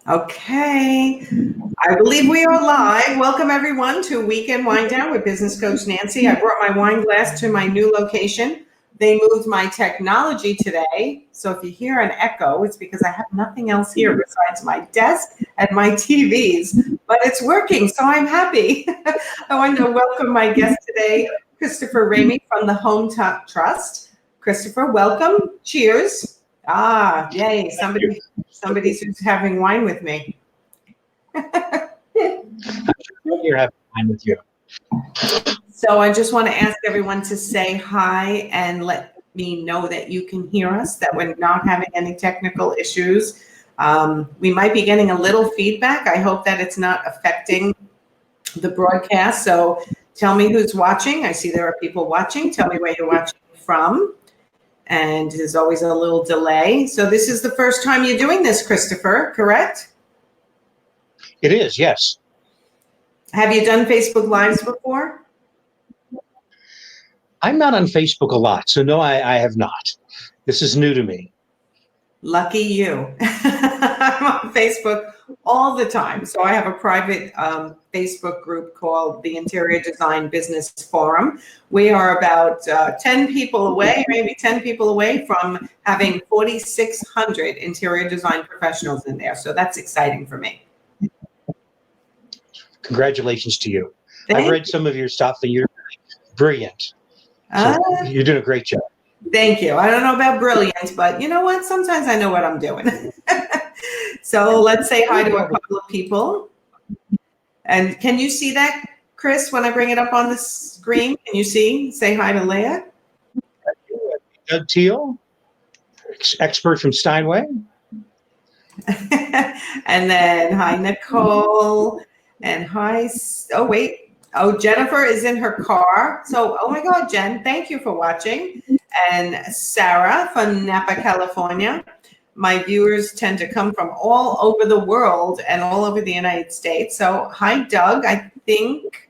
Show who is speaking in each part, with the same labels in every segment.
Speaker 1: Okay, I believe we are live. Welcome everyone to Weekend Wine Down with Business Coach Nancy. I brought my wine glass to my new location. They moved my technology today, so if you hear an echo, it's because I have nothing else here besides my desk and my TVs, but it's working, so I'm happy. I want to welcome my guest today, Christopher Ramey from the Home Trust. Christopher, welcome. Cheers. Ah, yay, somebody's who's having wine with me.
Speaker 2: You're having wine with you.
Speaker 1: So I just want to ask everyone to say hi and let me know that you can hear us, that we're not having any technical issues. We might be getting a little feedback. I hope that it's not affecting the broadcast. So tell me who's watching. I see there are people watching. Tell me where you're watching from. And there's always a little delay. So this is the first time you're doing this, Christopher, correct?
Speaker 2: It is, yes.
Speaker 1: Have you done Facebook Lives before?
Speaker 2: I'm not on Facebook a lot, so no, I have not. This is new to me.
Speaker 1: Lucky you. I'm on Facebook all the time. So I have a private Facebook group called the Interior Design Business Forum. We are about 10 people away, maybe 10 people away from having 4,600 interior design professionals in there. So that's exciting for me.
Speaker 2: Congratulations to you. I've read some of your stuff and you're brilliant. So you're doing a great job.
Speaker 1: Thank you. I don't know about brilliant, but you know what? Sometimes I know what I'm doing. So let's say hi to a couple of people. And can you see that, Chris, when I bring it up on the screen? Can you see? Say hi to Leah.
Speaker 2: Doug Thiel, expert from Steinway.
Speaker 1: And then hi, Nicole. And hi, Jennifer is in her car. So, oh my God, Jen, thank you for watching. And Sarah from Napa, California. My viewers tend to come from all over the world and all over the United States. So, hi, Doug, I think.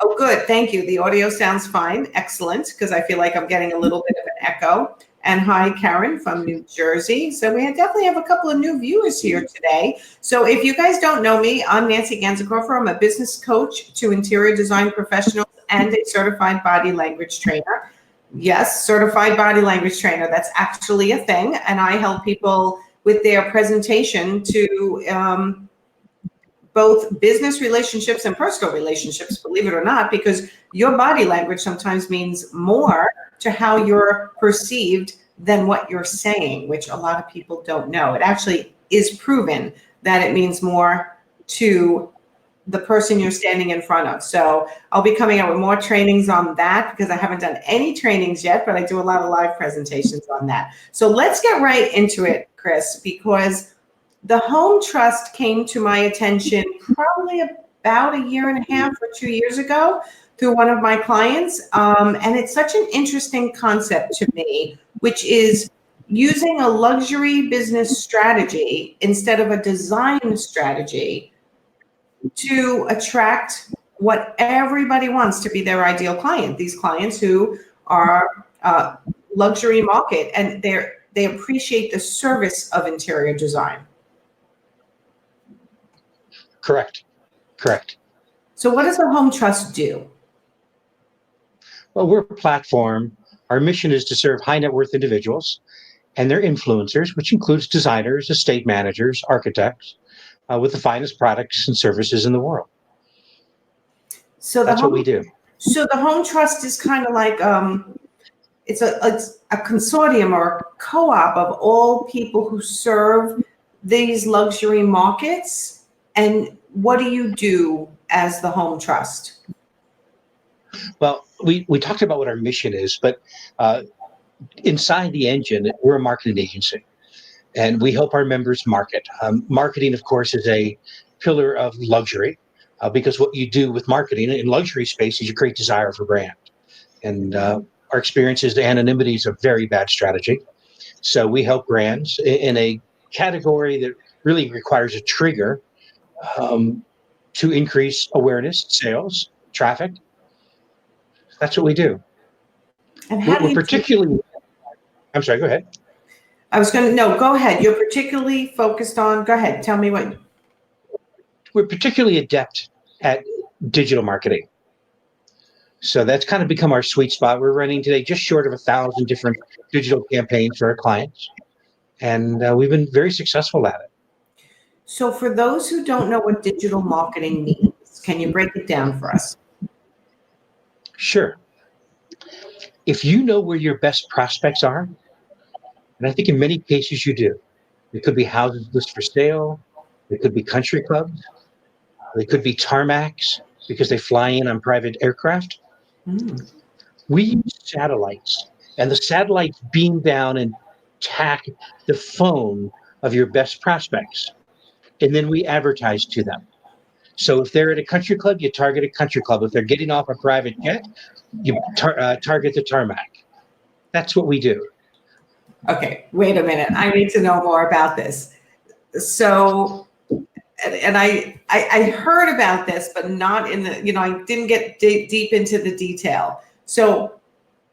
Speaker 1: Oh, good. Thank you. The audio sounds fine. Excellent, because I feel like I'm getting a little bit of an echo. And hi, Karen from New Jersey. So we definitely have a couple of new viewers here today. So if you guys don't know me, I'm Nancy Ganzikofer. I'm a business coach to interior design professionals and a certified body language trainer. Yes, certified body language trainer. That's actually a thing. And I help people with their presentation to both business relationships and personal relationships, believe it or not, because your body language sometimes means more to how you're perceived than what you're saying, which a lot of people don't know. It actually is proven that it means more to the person you're standing in front of. So I'll be coming out with more trainings on that because I haven't done any trainings yet, but I do a lot of live presentations on that. So let's get right into it, Chris, because the Home Trust came to my attention probably about 1.5 or 2 years ago through one of my clients. And it's such an interesting concept to me, which is using a luxury business strategy instead of a design strategy to attract what everybody wants to be their ideal client. These clients who are luxury market and they appreciate the service of interior design.
Speaker 2: Correct.
Speaker 1: So what does the Home Trust do?
Speaker 2: Well, we're a platform. Our mission is to serve high net worth individuals and their influencers, which includes designers, estate managers, architects, with the finest products and services in the world. So that's what we do.
Speaker 1: So the Home Trust is kind of like it's a consortium or a co-op of all people who serve these luxury markets. And what do you do as the Home Trust?
Speaker 2: Well, we talked about what our mission is, but inside the engine, we're a marketing agency. And we help our members market. Marketing, of course, is a pillar of luxury because what you do with marketing in luxury space is you create desire for brand. And our experience is the anonymity is a very bad strategy. So we help brands in a category that really requires a trigger to increase awareness, sales, traffic. That's what we do.
Speaker 1: And how
Speaker 2: I'm sorry, go ahead.
Speaker 1: I was going to, no, go ahead. You're particularly focused on, go ahead. Tell me what.
Speaker 2: We're particularly adept at digital marketing. So that's kind of become our sweet spot. We're running today just short of 1,000 different digital campaigns for our clients. And we've been very successful at it.
Speaker 1: So for those who don't know what digital marketing means, can you break it down for us?
Speaker 2: Sure. If you know where your best prospects are, and I think in many cases you do, it could be houses listed for sale, it could be country clubs, they could be tarmacs because they fly in on private aircraft. We use satellites, and the satellites beam down and tack the phone of your best prospects, and then we advertise to them. So if they're at a country club, you target a country club. If they're getting off a private jet, you target the tarmac. That's what we do.
Speaker 1: Okay, wait a minute. I need to know more about this. So, and I heard about this, but not in the, I didn't get deep into the detail. So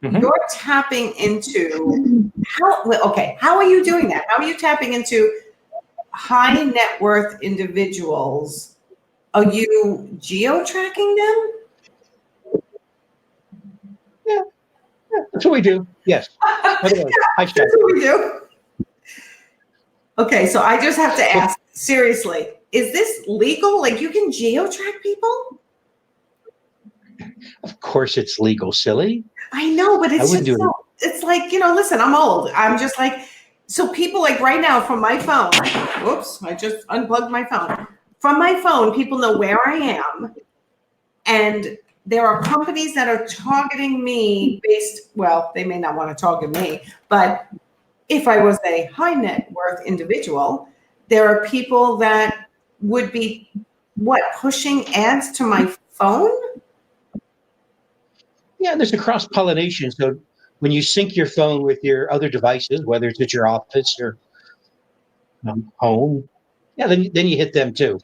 Speaker 1: you're tapping into how are you doing that? How are you tapping into high net worth individuals? Are you geo-tracking them?
Speaker 2: Yeah, that's what we do. Yes. By the way,
Speaker 1: That's what we do. Okay, so I just have to ask, seriously, is this legal? Like you can geo-track people?
Speaker 2: Of course it's legal, silly.
Speaker 1: I know, but it's just
Speaker 2: so,
Speaker 1: it's like, listen, I'm old. I'm just like, so people like right now from my phone, whoops, I just unplugged my phone. From my phone, people know where I am. And there are companies that are targeting me well, they may not want to target me, but if I was a high net worth individual, there are people that would be pushing ads to my phone?
Speaker 2: Yeah, there's a cross-pollination. So when you sync your phone with your other devices, whether it's at your office or home, yeah, then you hit them too.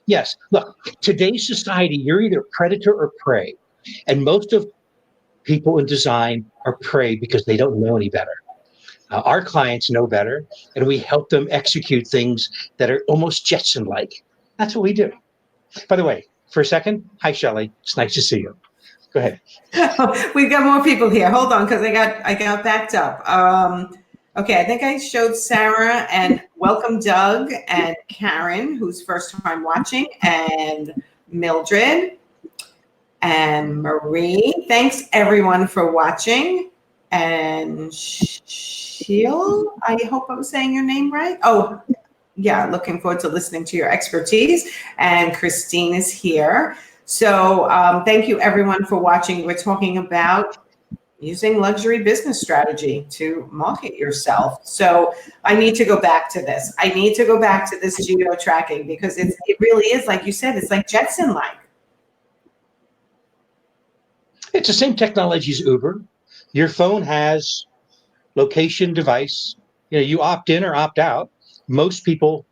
Speaker 2: Yes, look, today's society, you're either predator or prey. And most of people in design are prey because they don't know any better. Our clients know better, and we help them execute things that are almost Jetson-like. That's what we do. By the way, for a second, hi, Shelley. It's nice to see you. Go ahead.
Speaker 1: We've got more people here. Hold on, because I got backed up. Okay, I think I showed Sarah, and welcome Doug and Karen, who's first time watching, and Mildred and Marie. Thanks everyone for watching. And Sheil, I hope I'm saying your name right. Oh, yeah, looking forward to listening to your expertise. And Christine is here. So thank you everyone for watching. We're talking about using luxury business strategy to market yourself. So I need to go back to this. I need to go back to this geo tracking because it really is, like you said, it's like Jetson-like.
Speaker 2: It's the same technology as Uber. Your phone has location device. You opt in or opt out. Most people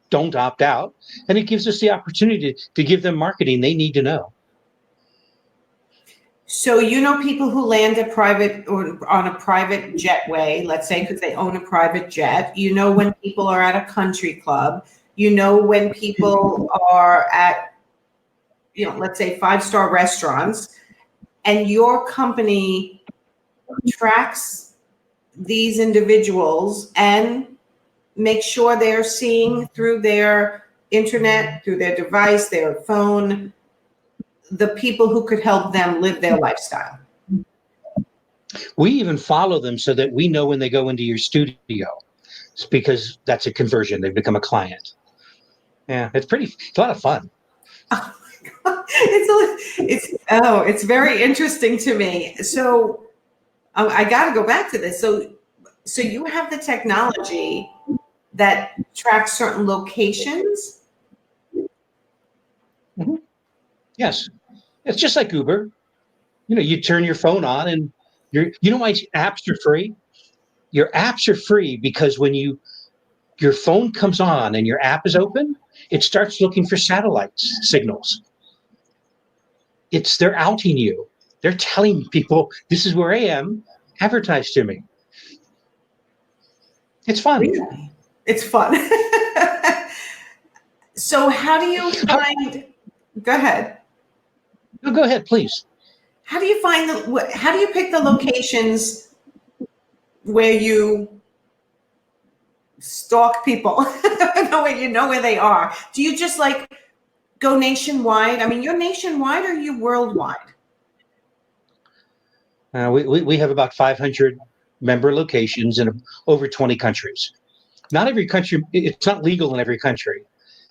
Speaker 2: don't opt out, and it gives us the opportunity to give them marketing they need to know.
Speaker 1: So people who land a private or on a private jetway, let's say, because they own a private jet. When people are at a country club. When people are at, let's say 5-star restaurants, and your company tracks these individuals and make sure they're seeing through their internet, through their device, their phone, the people who could help them live their lifestyle.
Speaker 2: We even follow them so that we know when they go into your studio. It's because that's a conversion. They've become a client. Yeah, it's a lot of fun.
Speaker 1: Oh my God. It's very interesting to me. So I got to go back to this. So you have the technology that tracks certain locations?
Speaker 2: Mm-hmm. Yes. It's just like Uber. You turn your phone on and why apps are free? Your apps are free because when your phone comes on and your app is open, it starts looking for satellite signals. They're outing you. They're telling people, this is where I am, advertise to me. It's fun.
Speaker 1: Really? It's fun. So how do you find, go ahead.
Speaker 2: No, go ahead, please.
Speaker 1: How do you find how do you pick the locations where you stalk people? Where you know where they are? Do you just like go nationwide? I mean, you're nationwide or are you worldwide?
Speaker 2: We have about 500 member locations in over 20 countries. Not every country, it's not legal in every country.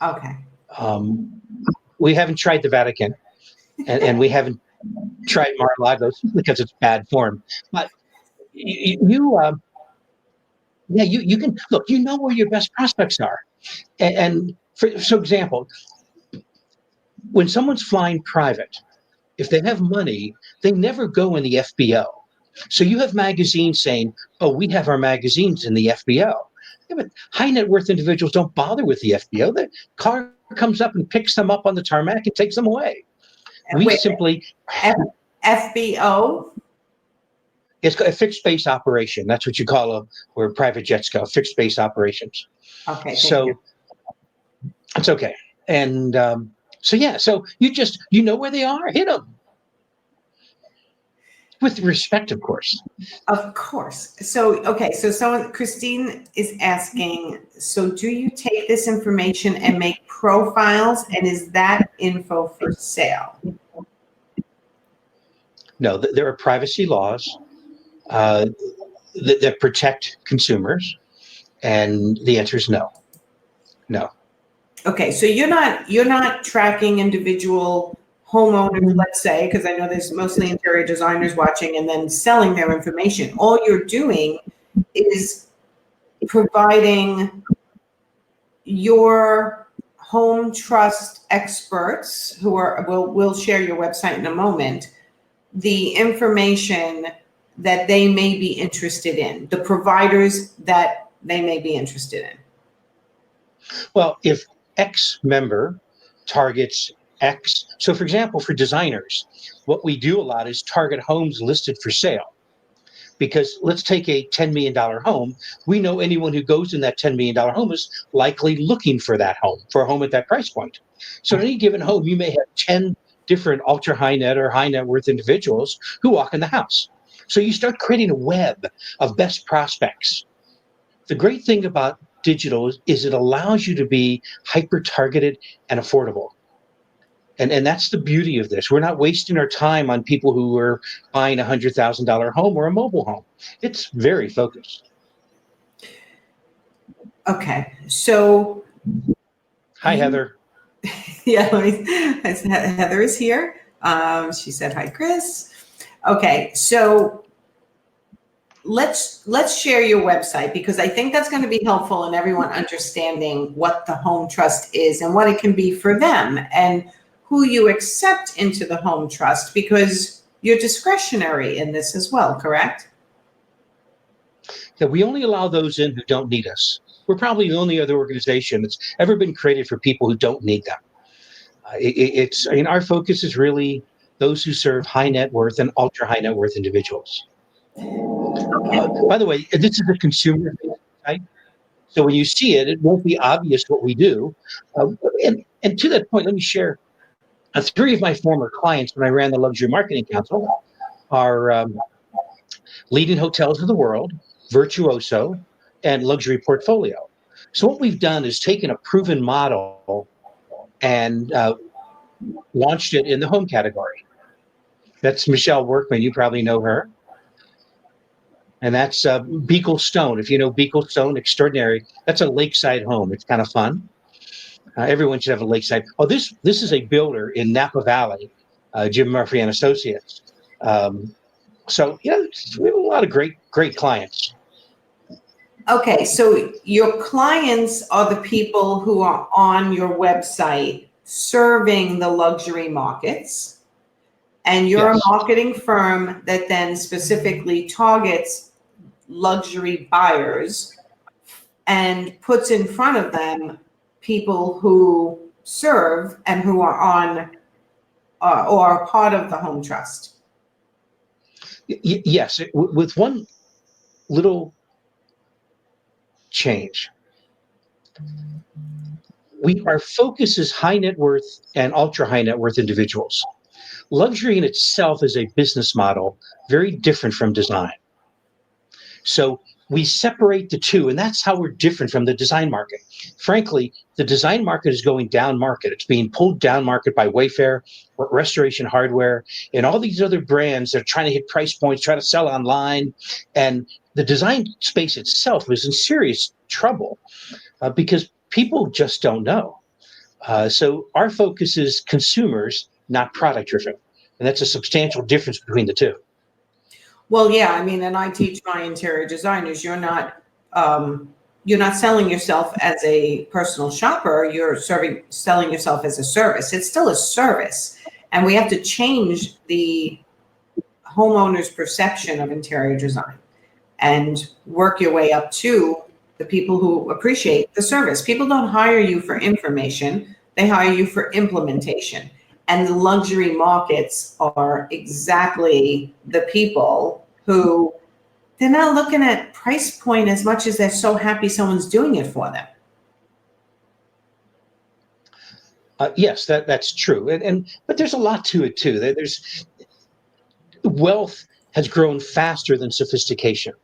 Speaker 1: Okay.
Speaker 2: We haven't tried the Vatican, and we haven't tried Mar-a-Lago because it's bad form. But you can look. You know where your best prospects are, and for example, when someone's flying private, if they have money, they never go in the FBO. So you have magazines saying, "Oh, we have our magazines in the FBO." Yeah, but high net worth individuals don't bother with the FBO. The car comes up and picks them up on the tarmac and takes them away. We
Speaker 1: Wait,
Speaker 2: simply
Speaker 1: FBO?
Speaker 2: It's a fixed base operation. That's what you call where private jets go, fixed base operations.
Speaker 1: Okay, thank you.
Speaker 2: So it's okay. And so you know where they are, hit them with respect, of course.
Speaker 1: Of course. So, okay. So Christine is asking, so do you take this information and make profiles, and is that info for sale?
Speaker 2: No, there are privacy laws that protect consumers, and the answer is no.
Speaker 1: Okay. So you're not tracking individual homeowners, let's say, because I know there's mostly interior designers watching, and then selling their information. All you're doing is providing your home trust experts who will share your website in a moment, the information that they may be interested in, the providers that they may be interested in.
Speaker 2: Well, if X member targets X, so for example, for designers, what we do a lot is target homes listed for sale. Because let's take a $10 million home. We know anyone who goes in that $10 million home is likely looking for that home, for a home at that price point. So at any given home, you may have 10 different ultra high net or high net worth individuals who walk in the house. So you start creating a web of best prospects. The great thing about digital is it allows you to be hyper targeted and affordable. And that's the beauty of this. We're not wasting our time on people who are buying a $100,000 home or a mobile home. It's very focused.
Speaker 1: Okay, so
Speaker 2: Hi, Heather.
Speaker 1: yeah, Heather is here. She said hi, Chris. Okay, so let's share your website, because I think that's going to be helpful in everyone understanding what the home trust is and what it can be for them, and who you accept into the home trust, because you're discretionary in this as well, correct?
Speaker 2: Yeah, we only allow those in who don't need us. We're probably the only other organization that's ever been created for people who don't need them. Our focus is really those who serve high net worth and ultra high net worth individuals. By the way, this is a consumer site, so when you see it, it won't be obvious what we do. And to that point, let me share. Three of my former clients, when I ran the Luxury Marketing Council, are leading hotels of the world, Virtuoso, and Luxury Portfolio. So what we've done is taken a proven model and launched it in the home category. That's Michelle Workman. You probably know her. And that's Beagle Stone. If you know Beagle Stone, extraordinary. That's a lakeside home. It's kind of fun. Everyone should have a lakeside. Oh, this is a builder in Napa Valley, Jim Murphy and Associates. So we have a lot of great clients.
Speaker 1: Okay, so your clients are the people who are on your website serving the luxury markets, and you're
Speaker 2: Yes.
Speaker 1: a marketing firm that then specifically targets luxury buyers and puts in front of them people who serve and who are on or are part of the home trust.
Speaker 2: Yes, with one little change. Our focus is high net worth and ultra high net worth individuals. Luxury in itself is a business model very different from design. So we separate the two, and that's how we're different from the design market. Frankly, the design market is going down market. It's being pulled down market by Wayfair, Restoration Hardware, and all these other brands that are trying to hit price points, try to sell online. And the design space itself is in serious trouble because people just don't know. So our focus is consumers, not product driven. And that's a substantial difference between the two.
Speaker 1: Well, yeah, I mean, and I teach my interior designers, you're not selling yourself as a personal shopper, you're selling yourself as a service. It's still a service. And we have to change the homeowner's perception of interior design and work your way up to the people who appreciate the service. People don't hire you for information, they hire you for implementation. And the luxury markets are exactly the people who they're not looking at price point as much as they're so happy someone's doing it for them.
Speaker 2: Yes, that's true. But there's a lot to it too. There's wealth has grown faster than sophistication.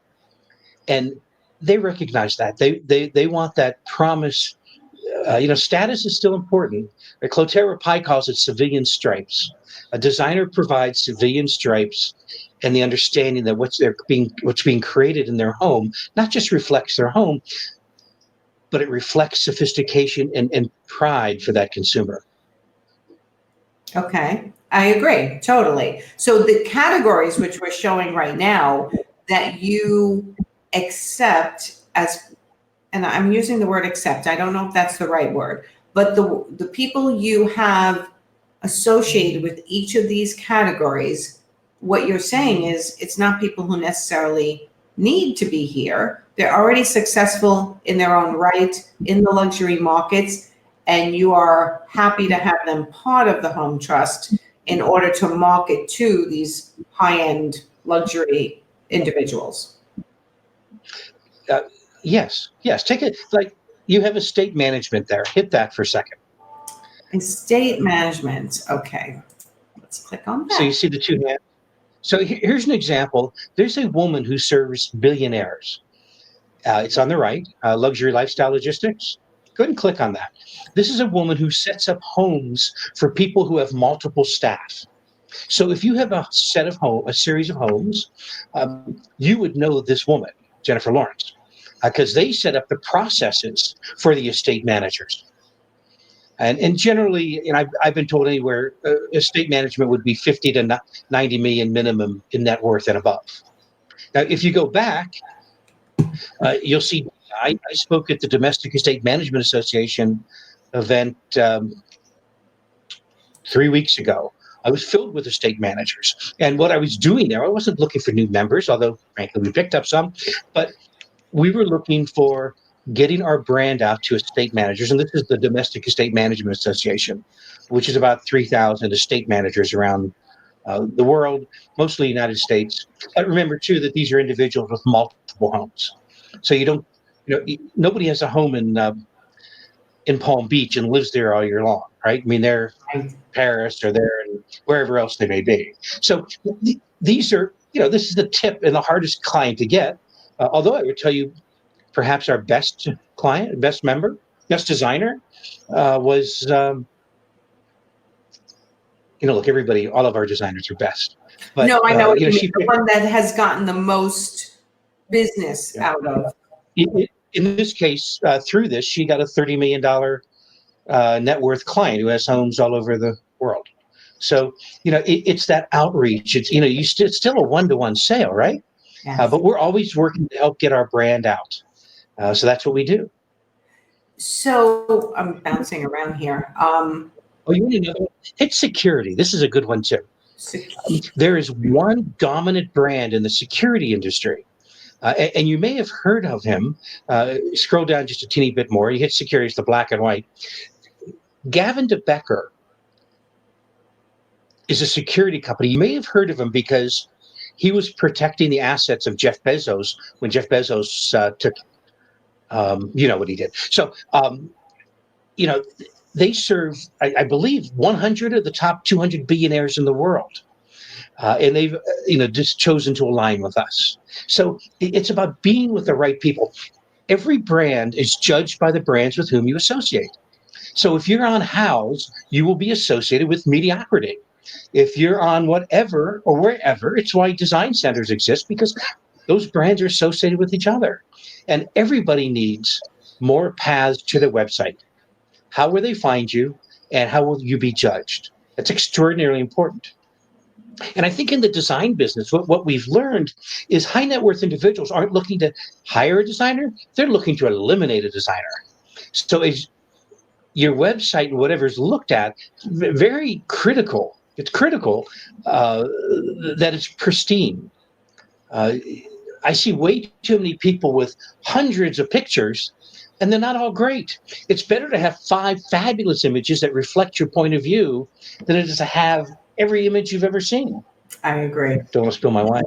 Speaker 2: And they recognize that. They want that promise. Status is still important. Clotaire Pie calls it civilian stripes. A designer provides civilian stripes and the understanding that what's being created in their home not just reflects their home, but it reflects sophistication and pride for that consumer.
Speaker 1: Okay, I agree, totally. So the categories which we're showing right now that you accept as, and I'm using the word accept, I don't know if that's the right word, but the people you have associated with each of these categories, what you're saying is it's not people who necessarily need to be here. They're already successful in their own right in the luxury markets, and you are happy to have them part of the Home Trust in order to market to these high-end luxury individuals.
Speaker 2: Yes. Take it like you have estate management there. Hit that for a second.
Speaker 1: Estate management. Okay. Let's click on that.
Speaker 2: So you see the two hands. So here's an example. There's a woman who serves billionaires. It's on the right, luxury lifestyle logistics. Go ahead and click on that. This is a woman who sets up homes for people who have multiple staff. So if you have a series of homes, you would know this woman, Jennifer Lawrence, because they set up the processes for the estate managers. And generally, I've been told anywhere estate management would be 50 to 90 million minimum in net worth and above. Now, if you go back, you'll see I spoke at the Domestic Estate Management Association event 3 weeks ago. I was filled with estate managers. And what I was doing there, I wasn't looking for new members, although frankly, we picked up some, but we were looking for getting our brand out to estate managers. And this is the Domestic Estate Management Association, which is about 3,000 estate managers around the world, mostly United States. Remember, too, that these are individuals with multiple homes. So nobody has a home in Palm Beach and lives there all year long, right? I mean, they're in Paris or they're in wherever else they may be. So these are, this is the tip and the hardest client to get. Although I would tell you, perhaps our best client, best member, best designer was, look, everybody, all of our designers are best. But,
Speaker 1: no, I know what you mean. The one that has gotten the most business out of.
Speaker 2: In this case, through this, she got a $30 million net worth client who has homes all over the world. So, it's that outreach. It's, it's still a one-to-one sale, right?
Speaker 1: Yes.
Speaker 2: But we're always working to help get our brand out. So that's what we do.
Speaker 1: So I'm bouncing around here.
Speaker 2: You want to know? It's security. This is a good one too. There is one dominant brand in the security industry. And you may have heard of him. Scroll down just a teeny bit more. You hit security, it's the black and white. Gavin de Becker is a security company. You may have heard of him because he was protecting the assets of Jeff Bezos when Jeff Bezos took You know what he did. So, you know, they serve, I believe, 100 of the top 200 billionaires in the world. And they've, just chosen to align with us. So it's about being with the right people. Every brand is judged by the brands with whom you associate. So if you're on House, you will be associated with mediocrity. If you're on whatever or wherever, it's why design centers exist, because those brands are associated with each other. And everybody needs more paths to their website. How will they find you, and how will you be judged? That's extraordinarily important. And I think in the design business, what we've learned is high net worth individuals aren't looking to hire a designer, they're looking to eliminate a designer. So as your website and whatever is looked at, very critical. It's critical that it's pristine. Uh, I see way too many people with hundreds of pictures, and they're not all great. It's better to have 5 fabulous images that reflect your point of view than it is to have every image you've ever seen.
Speaker 1: I agree.
Speaker 2: Don't want to spill my wine.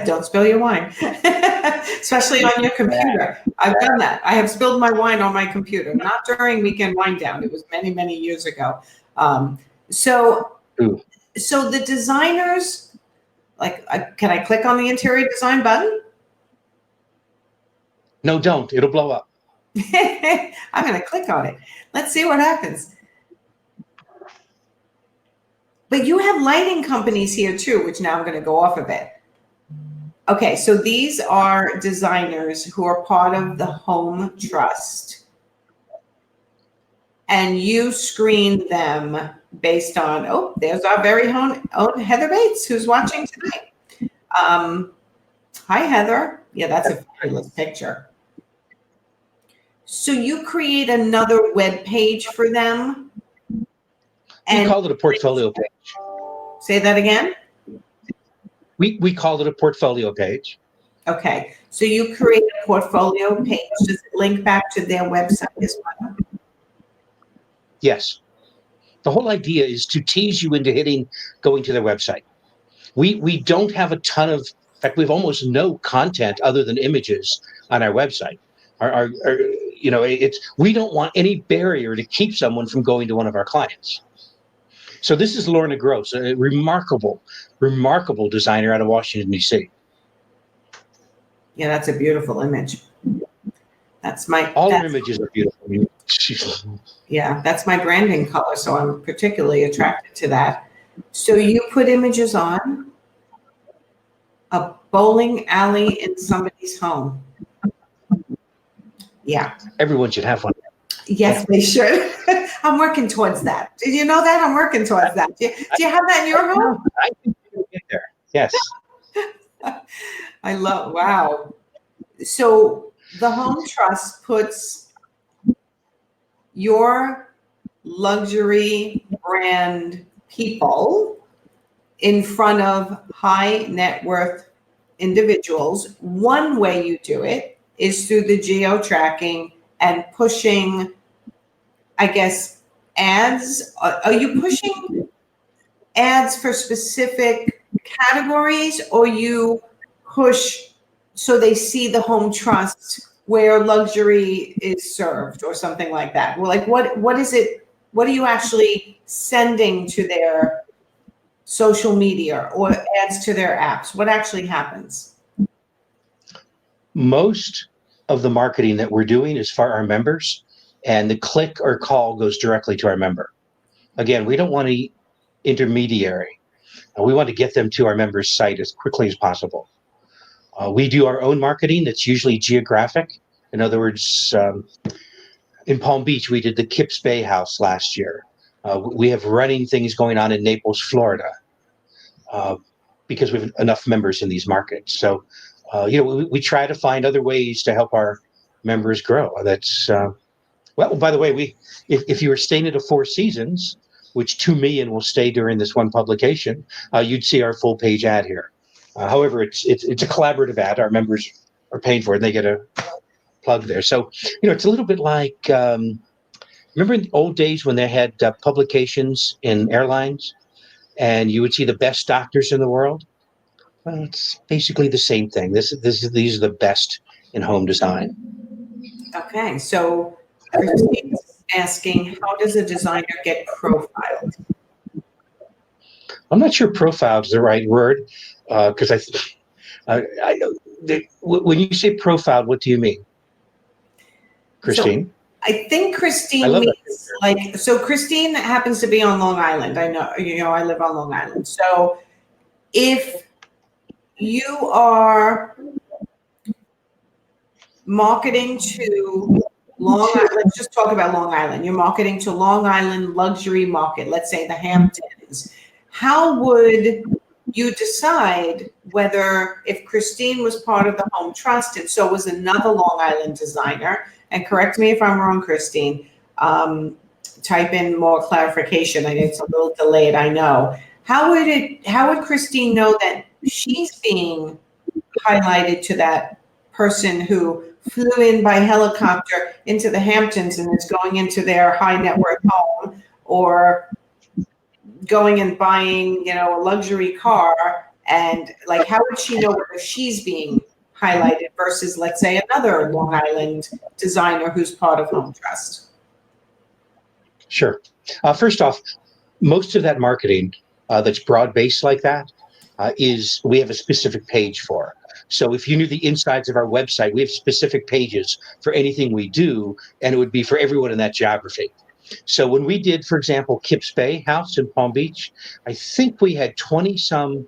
Speaker 1: Don't spill your wine, especially on your computer. I've done that. I have spilled my wine on my computer, not during weekend wine down. It was many, many years ago. So the designers, can I click on the interior design button?
Speaker 2: No, don't. It'll blow up.
Speaker 1: I'm going to click on it. Let's see what happens. But you have lighting companies here too, which now I'm going to go off a bit. Okay, so these are designers who are part of the Home Trust. And you screen them based on, there's our very own Heather Bates, who's watching tonight. Hi, Heather. Yeah, that's a fabulous picture. So you create another web page for them.
Speaker 2: We call it a portfolio page.
Speaker 1: Say that again?
Speaker 2: We call it a portfolio page.
Speaker 1: Okay, so you create a portfolio page. Does it link back to their website as well?
Speaker 2: Yes. The whole idea is to tease you into going to their website. We don't have a ton of, in fact, we have almost no content other than images on our website. We don't want any barrier to keep someone from going to one of our clients. So this is Lorna Gross, a remarkable designer out of Washington, D.C.
Speaker 1: Yeah, that's a beautiful image.
Speaker 2: All her images are beautiful.
Speaker 1: Yeah, that's my branding color, so I'm particularly attracted to that. So you put images on a bowling alley in somebody's home. Yeah.
Speaker 2: Everyone should have one.
Speaker 1: Yes, they should. I'm working towards that. Did you know that? I'm working towards that. Do you have that in your home?
Speaker 2: I think we'll get there. Yes.
Speaker 1: Wow. So the Home Trust puts your luxury brand people in front of high net worth individuals. One way you do it is through the geo tracking and pushing, I guess, ads. Are you pushing ads for specific categories, or you push so they see the Home Trust where luxury is served or something like that? Well, what is it? What are you actually sending to their social media or ads to their apps? What actually happens?
Speaker 2: Most of the marketing that we're doing is for our members, and the click or call goes directly to our member. Again, we don't want any intermediary. We want to get them to our members' site as quickly as possible. We do our own marketing that's usually geographic. In other words, in Palm Beach, we did the Kips Bay House last year. We have running things going on in Naples, Florida, because we have enough members in these markets. So, we try to find other ways to help our members grow. That's by the way, if you were staying at a Four Seasons, which 2 million will stay during this one publication, you'd see our full page ad here. However, it's a collaborative ad. Our members are paying for it, and they get a plug there. So, it's a little bit like, remember in the old days when they had publications in airlines, and you would see the best doctors in the world? Well, it's basically the same thing. These are the best in home design.
Speaker 1: Okay, so Christine's asking, how does a designer get profiled?
Speaker 2: I'm not sure profiled is the right word, because when you say profiled, what do you mean,
Speaker 1: So
Speaker 2: Christine?
Speaker 1: I think
Speaker 2: I
Speaker 1: Christine
Speaker 2: love that.
Speaker 1: means like, so Christine happens to be on Long Island. I know, I live on Long Island. So if you are marketing to Long Island, let's just talk about Long Island. You're marketing to Long Island luxury market, let's say the Hamptons. How would you decide whether if Christine was part of the Home Trust and so was another Long Island designer, and correct me if I'm wrong, Christine, type in more clarification. I know it's a little delayed, I know. How would Christine know that she's being highlighted to that person who flew in by helicopter into the Hamptons and is going into their high net worth home, or going and buying, a luxury car? And like, how would she know whether she's being highlighted versus, let's say, another Long Island designer who's part of Home Trust?
Speaker 2: Sure. First off, most of that marketing that's broad-based like that is we have a specific page for. So if you knew the insides of our website, we have specific pages for anything we do, and it would be for everyone in that geography. So when we did, for example, Kips Bay House in Palm Beach, I think we had 20 some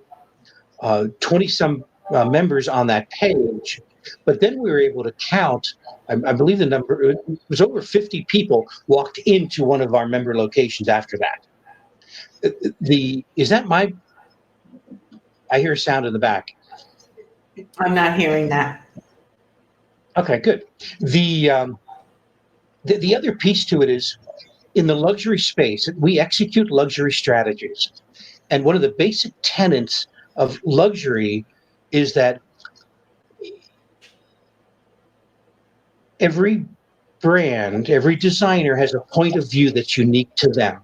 Speaker 2: members on that page. But then we were able to count, I believe the number, it was over 50 people walked into one of our member locations after that. Is that I hear a sound in the back.
Speaker 1: I'm not hearing that.
Speaker 2: Okay, good. The other piece to it is, in the luxury space, we execute luxury strategies. And one of the basic tenets of luxury is that every brand, every designer has a point of view that's unique to them.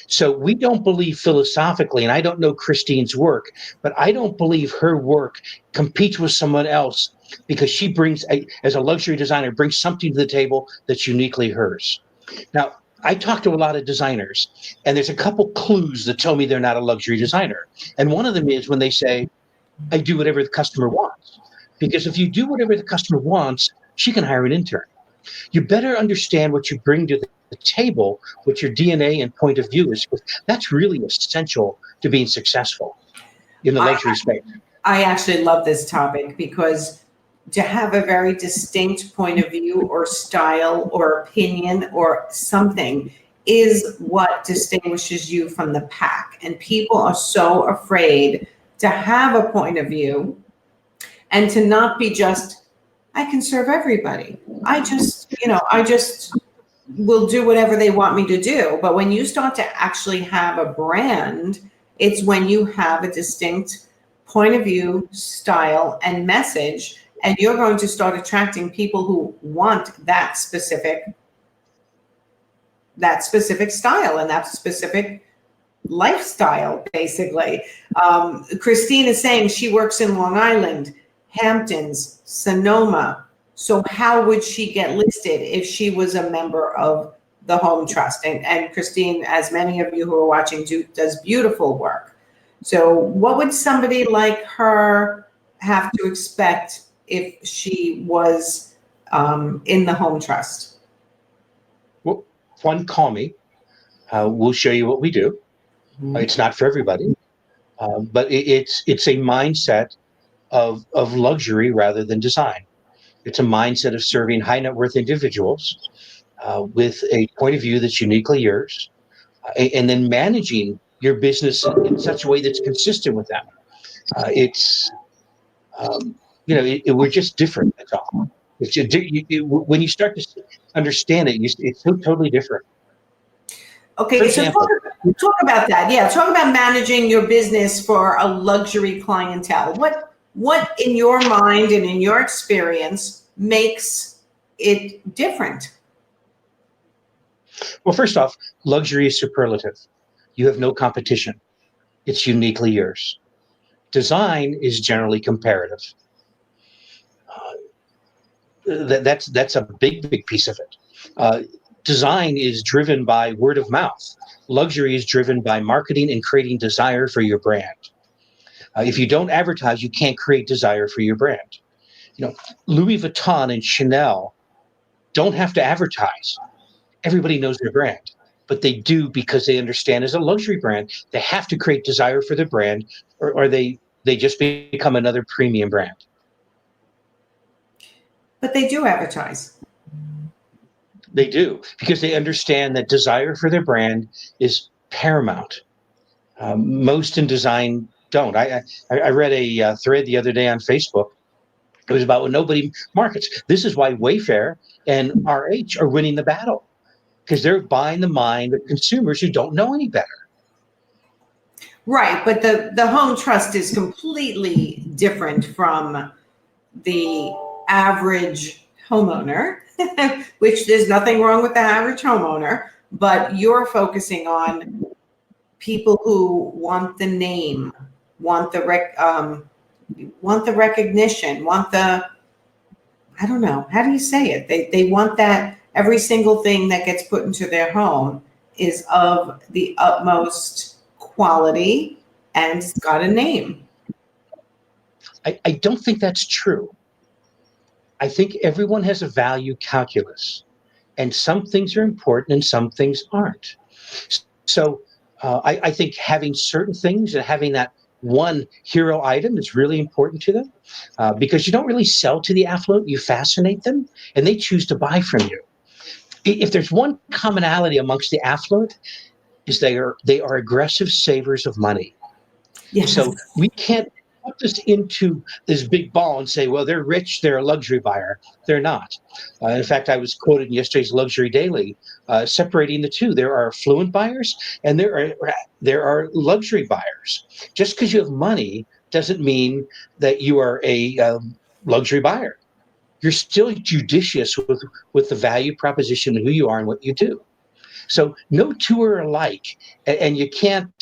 Speaker 2: So we don't believe philosophically, and I don't know Christine's work, but I don't believe her work competes with someone else because she as a luxury designer, brings something to the table that's uniquely hers. Now, I talk to a lot of designers, and there's a couple clues that tell me they're not a luxury designer. And one of them is when they say, I do whatever the customer wants. Because if you do whatever the customer wants, she can hire an intern. You better understand what you bring to the table, what your DNA and point of view is. That's really essential to being successful in the
Speaker 1: I,
Speaker 2: luxury space.
Speaker 1: I actually love this topic because to have a very distinct point of view or style or opinion or something is what distinguishes you from the pack. And people are so afraid to have a point of view and to not be just, I can serve everybody. I just will do whatever they want me to do. But when you start to actually have a brand, it's when you have a distinct point of view, style, and message, and you're going to start attracting people who want that specific style and that specific lifestyle, basically. Christine is saying she works in Long Island, Hamptons, Sonoma. So how would she get listed if she was a member of the Home Trust? And Christine, as many of you who are watching, does beautiful work. So what would somebody like her have to expect if she was in the Home Trust?
Speaker 2: Well, one, call me. We'll show you what we do. It's not for everybody, but it's a mindset of luxury rather than design. It's a mindset of serving high net worth individuals with a point of view that's uniquely yours, and then managing your business in such a way that's consistent with them. It's we're just different. That's all. It's just, when you start to understand it, it's so totally different.
Speaker 1: Okay,
Speaker 2: For
Speaker 1: so
Speaker 2: example,
Speaker 1: talk about that. Yeah, talk about managing your business for a luxury clientele. What in your mind and in your experience makes it different?
Speaker 2: well, first off, luxury is superlative. You have no competition. It's uniquely yours. Design is generally comparative. That's a big piece of it. Uh, Design is driven by word of mouth. Luxury is driven by marketing and creating desire for your brand. If you don't advertise, you can't create desire for your brand. Louis Vuitton and Chanel don't have to advertise. Everybody knows their brand, but they do because they understand as a luxury brand, they have to create desire for their brand, or they just become another premium brand.
Speaker 1: But they do advertise.
Speaker 2: They do because they understand that desire for their brand is paramount. Most in design don't. I read a thread the other day on Facebook. It was about when nobody markets. This is why Wayfair and RH are winning the battle because they're buying the mind of consumers who don't know any better.
Speaker 1: Right, but the home trust is completely different from the average homeowner, which there's nothing wrong with the average homeowner, but you're focusing on people who want the name, want the recognition, want the, I don't know, how do you say it? They want that every single thing that gets put into their home is of the utmost quality and it's got a name.
Speaker 2: I don't think that's true. I think everyone has a value calculus, and some things are important and some things aren't. So I think having certain things and having that one hero item is really important to them because you don't really sell to the affluent, you fascinate them, and they choose to buy from you. If there's one commonality amongst the affluent, is they are aggressive savers of money.
Speaker 1: Yes.
Speaker 2: So we can't put this into this big ball and say, well, they're rich, they're a luxury buyer. They're not. In fact, I was quoted in yesterday's Luxury Daily, separating the two. There are affluent buyers and there are luxury buyers. Just because you have money doesn't mean that you are a luxury buyer. You're still judicious with the value proposition of who you are and what you do. So no two are alike, and you can't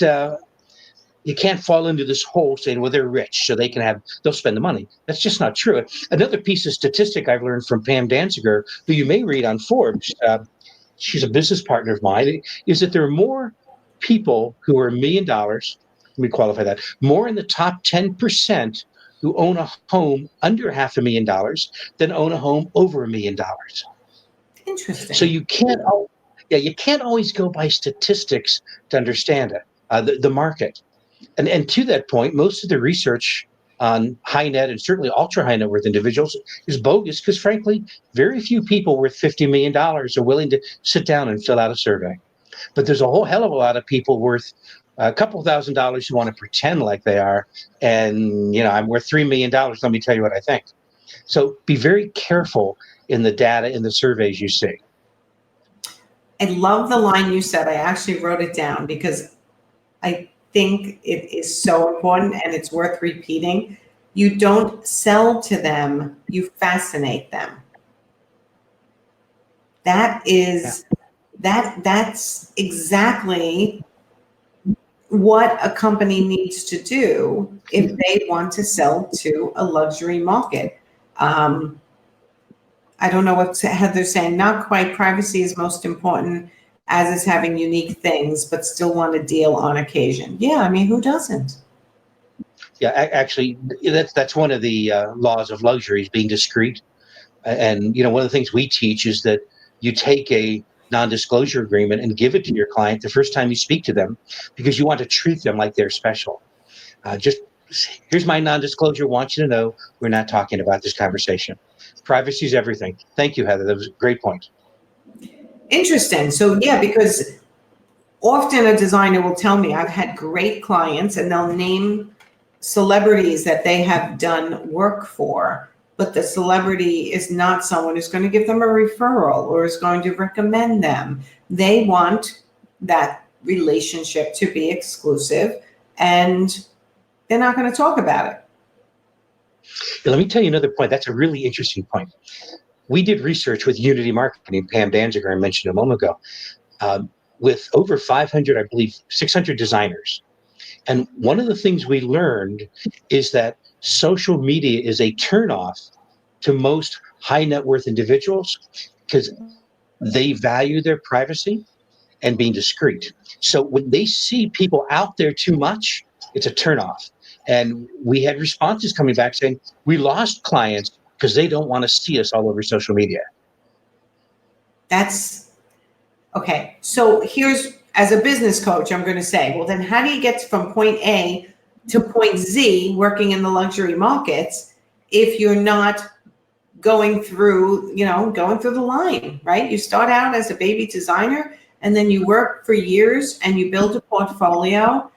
Speaker 2: fall into this hole saying, well, they're rich, so they'll spend the money. That's just not true. Another piece of statistic I've learned from Pam Danziger, who you may read on Forbes, she's a business partner of mine, is that there are more people who are $1 million, let me qualify that, more in the top 10% who own a home under $500,000 than own a home over $1 million.
Speaker 1: Interesting.
Speaker 2: So you can't always go by statistics to understand it, the market. And to that point, most of the research on high net and certainly ultra high net worth individuals is bogus because, frankly, very few people worth $50 million are willing to sit down and fill out a survey. But there's a whole hell of a lot of people worth a couple $1,000s who want to pretend like they are. And, I'm worth $3 million. Let me tell you what I think. So be very careful in the data in the surveys you see.
Speaker 1: I love the line you said. I actually wrote it down because I think it is so important and it's worth repeating. You don't sell to them, you fascinate them. That's exactly what a company needs to do if they want to sell to a luxury market. I don't know what Heather's saying. Not quite. Privacy is most important, as is having unique things, but still want a deal on occasion. Yeah, I mean, who doesn't?
Speaker 2: Yeah, actually, that's one of the laws of luxury is being discreet. And one of the things we teach is that you take a non-disclosure agreement and give it to your client the first time you speak to them because you want to treat them like they're special. Just here's my non-disclosure. Want you to know we're not talking about this conversation. Privacy is everything. Thank you, Heather. That was a great point.
Speaker 1: Interesting. So yeah, because often a designer will tell me, I've had great clients and they'll name celebrities that they have done work for, but the celebrity is not someone who's going to give them a referral or is going to recommend them. They want that relationship to be exclusive and they're not going to talk about it.
Speaker 2: Let me tell you another point. That's a really interesting point. We did research with Unity Marketing, Pam Danziger, I mentioned a moment ago, with over 500, I believe, 600 designers. And one of the things we learned is that social media is a turnoff to most high net worth individuals because they value their privacy and being discreet. So when they see people out there too much, it's a turnoff. And we had responses coming back saying, we lost clients because they don't want to see us all over social media.
Speaker 1: That's okay. So here's, as a business coach, I'm going to say, well, then how do you get from point A to point Z working in the luxury markets if you're not going through the line, right? You start out as a baby designer and then you work for years and you build a portfolio.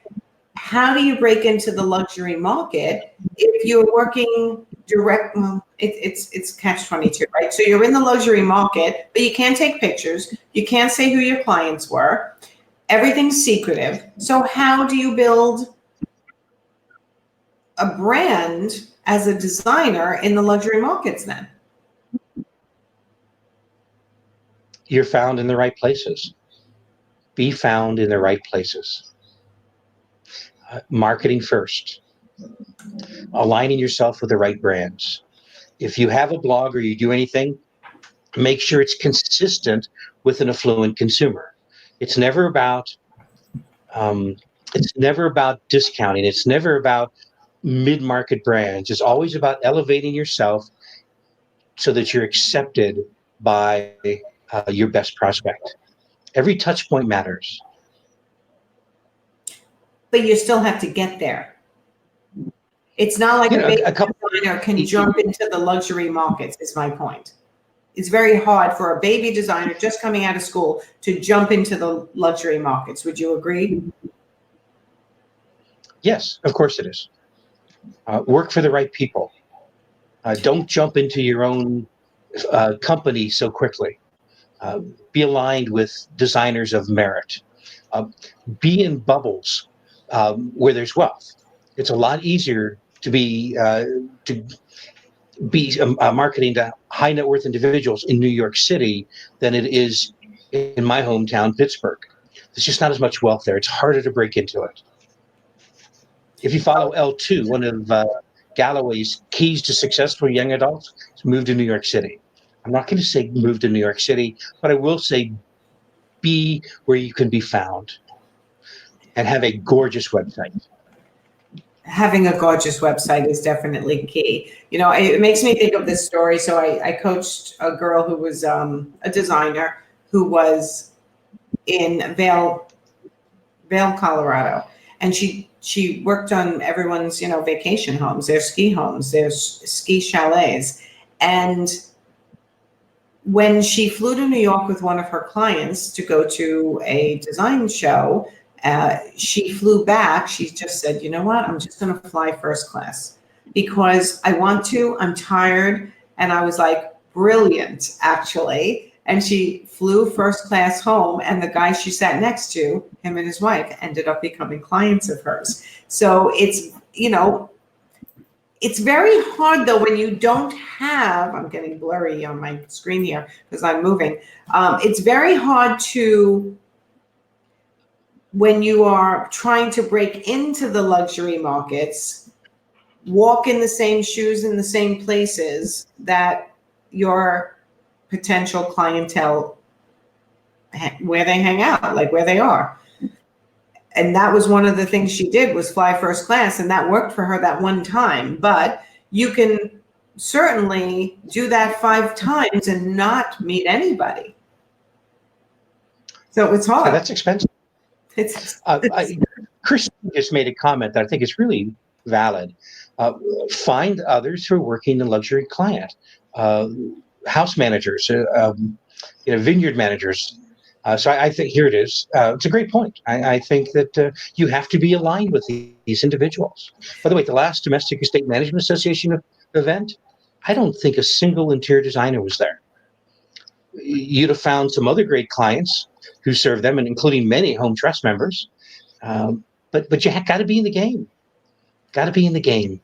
Speaker 1: How do you break into the luxury market if you're working direct? Well, it's catch-22, right? So you're in the luxury market, but you can't take pictures. You can't say who your clients were. Everything's secretive. So how do you build a brand as a designer in the luxury markets then?
Speaker 2: You're found in the right places. Be found in the right places. Marketing first. Aligning yourself with the right brands. If you have a blog or you do anything, make sure it's consistent with an affluent consumer. It's never about discounting. It's never about mid-market brands. It's always about elevating yourself so that you're accepted by your best prospect. Every touch point matters.
Speaker 1: But you still have to get there. It's not like a baby designer can jump into the luxury markets, is my point. It's very hard for a baby designer just coming out of school to jump into the luxury markets. Would you agree?
Speaker 2: Yes, of course it is. Work for the right people. Don't jump into your own company so quickly. Be aligned with designers of merit. Be in bubbles where there's wealth. It's a lot easier to be marketing to high net worth individuals in New York City than it is in my hometown, Pittsburgh. There's just not as much wealth there. It's harder to break into it. If you follow L2, one of Galloway's keys to successful young adults, is move to New York City. I'm not going to say move to New York City, but I will say be where you can be found and have a gorgeous website.
Speaker 1: Having a gorgeous website is definitely key. It makes me think of this story. So I coached a girl who was a designer who was in Vail, Colorado, and she worked on everyone's vacation homes, their ski homes, their ski chalets, and when she flew to New York with one of her clients to go to a design show, she flew back. She just said, you know what? I'm just going to fly first class because I want to. I'm tired. And I was like, brilliant, actually. And she flew first class home. And the guy she sat next to, him and his wife, ended up becoming clients of hers. So it's very hard, though, when you don't have, I'm getting blurry on my screen here because I'm moving. It's very hard to, when you are trying to break into the luxury markets, walk in the same shoes in the same places that your potential clientele, where they hang out, like where they are. And that was one of the things she did, was fly first class, and that worked for her that one time. But you can certainly do that 5 times and not meet anybody. So it's hard.
Speaker 2: Yeah, that's expensive. Chris just made a comment that I think is really valid. Find others who are working the luxury client, house managers, vineyard managers. So I think here it is. It's a great point. I think that you have to be aligned with these individuals. By the way, the last Domestic Estate Management Association event, I don't think a single interior designer was there. You'd have found some other great clients who serve them, and including many home trust members. But you got to be in the game. Got to be in the game.